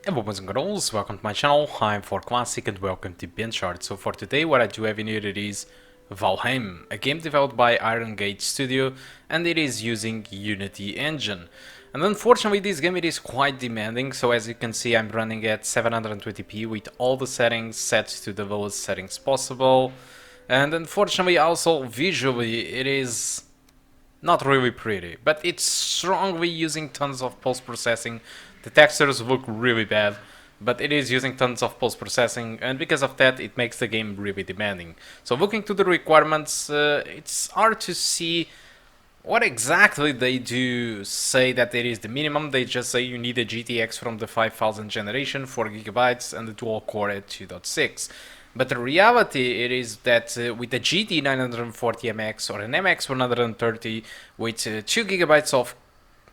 Hello boys and girls, welcome to my channel. I'm ForClassic and welcome to BenchART. So for today what I do have in here is Valheim, a game developed by Iron Gate Studio, and it is using Unity engine. And unfortunately this game it is quite demanding, so as you can see I'm running at 720p with all the settings set to the lowest settings possible. And unfortunately also visually it is not really pretty, but it's strongly using tons of post-processing. The textures look really bad, but it is using tons of post-processing, and because of that it makes the game really demanding. So looking to the requirements, it's hard to see what exactly they do say that it is the minimum. They just say you need a GTX from the 5000 generation, 4GB, and the dual core at 2.6. But the reality it is that with a GT940 MX or an MX130 with 2GB of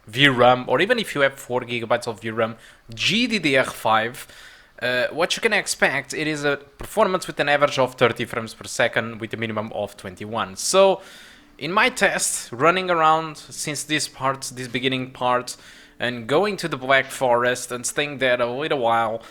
VRAM, or even if you have 4GB of VRAM, GDDR5, what you can expect it is a performance with an average of 30 frames per second with a minimum of 21. So in my test, running around since this beginning part, and going to the Black Forest and staying there a little while,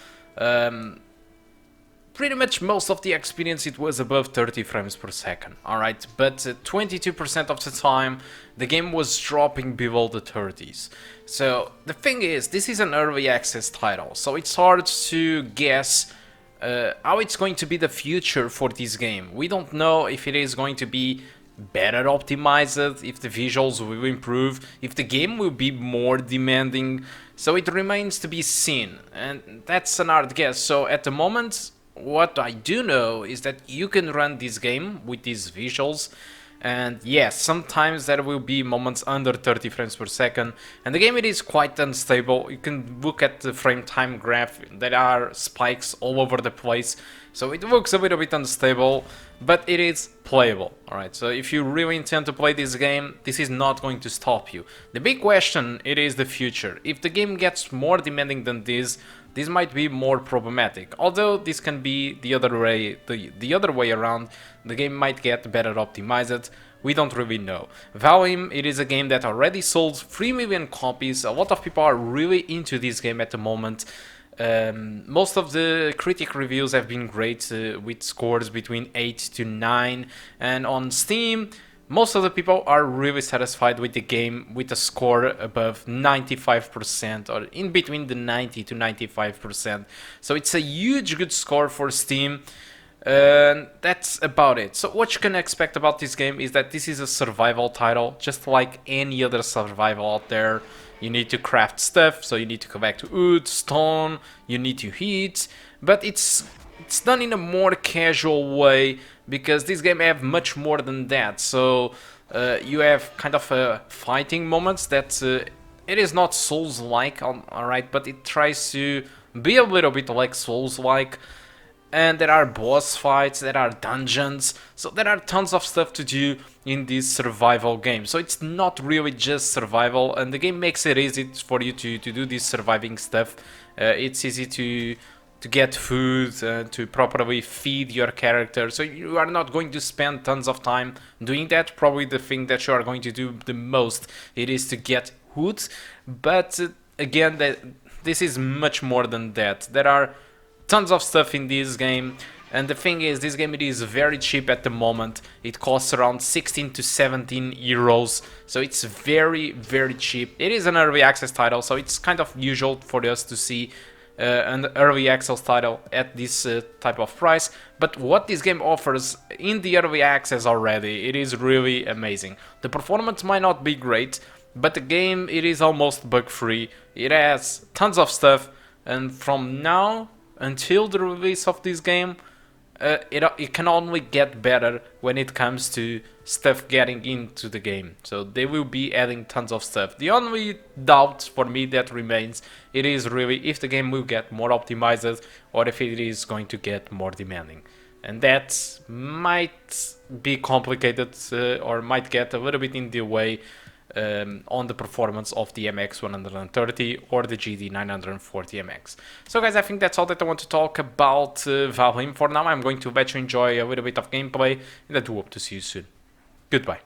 pretty much most of the experience it was above 30 frames per second, alright, but 22% of the time the game was dropping below the 30s. So the thing is, this is an early access title, so it's hard to guess how it's going to be the future for this game. We don't know if it is going to be better optimized, if the visuals will improve, if the game will be more demanding, so it remains to be seen, and that's an hard guess. So at the moment, what I do know is that you can run this game with these visuals, and yes, sometimes there will be moments under 30 frames per second, and the game it is quite unstable. You can look at the frame time graph, there are spikes all over the place, so it looks a little bit unstable, but it is playable. Alright, so if you really intend to play this game, this is not going to stop you. The big question it is the future. If the game gets more demanding than this might be more problematic. Although this can be the other way around. The game might get better optimized. We don't really know. Valheim, it is a game that already sold 3 million copies. A lot of people are really into this game at the moment. Most of the critic reviews have been great, with scores between 8 to 9, and on Steam most of the people are really satisfied with the game with a score above 95%, or in between the 90 to 95%. So it's a huge good score for Steam. That's about it. So what you can expect about this game is that this is a survival title, just like any other survival out there. You need to craft stuff, so you need to go back to wood, stone, you need to heat, but it's done in a more casual way, because this game have much more than that. So you have kind of fighting moments that it is not Souls-like, alright, but it tries to be a little bit like Souls-like. And there are boss fights, there are dungeons, so there are tons of stuff to do in this survival game. So it's not really just survival, and the game makes it easy for you to do this surviving stuff. It's easy to get food, to properly feed your character, so you are not going to spend tons of time doing that. Probably the thing that you are going to do the most, it is to get food, but again, this is much more than that. There are tons of stuff in this game, and the thing is, this game it is very cheap at the moment. It costs around 16 to 17 euros, so it's very cheap. It is an early access title, so it's kind of usual for us to see an early access title at this type of price. But what this game offers in the early access already, it is really amazing. The performance might not be great, but the game it is almost bug free. It has tons of stuff, and from now until the release of this game, it can only get better when it comes to stuff getting into the game. So they will be adding tons of stuff. The only doubt for me that remains, it is really if the game will get more optimized or if it is going to get more demanding. And that might be complicated, or might get a little bit in the way on the performance of the MX130 or the GT940 MX. So guys, I think that's all that I want to talk about Valheim for now. I'm going to let you enjoy a little bit of gameplay, and I do hope to see you soon. Goodbye.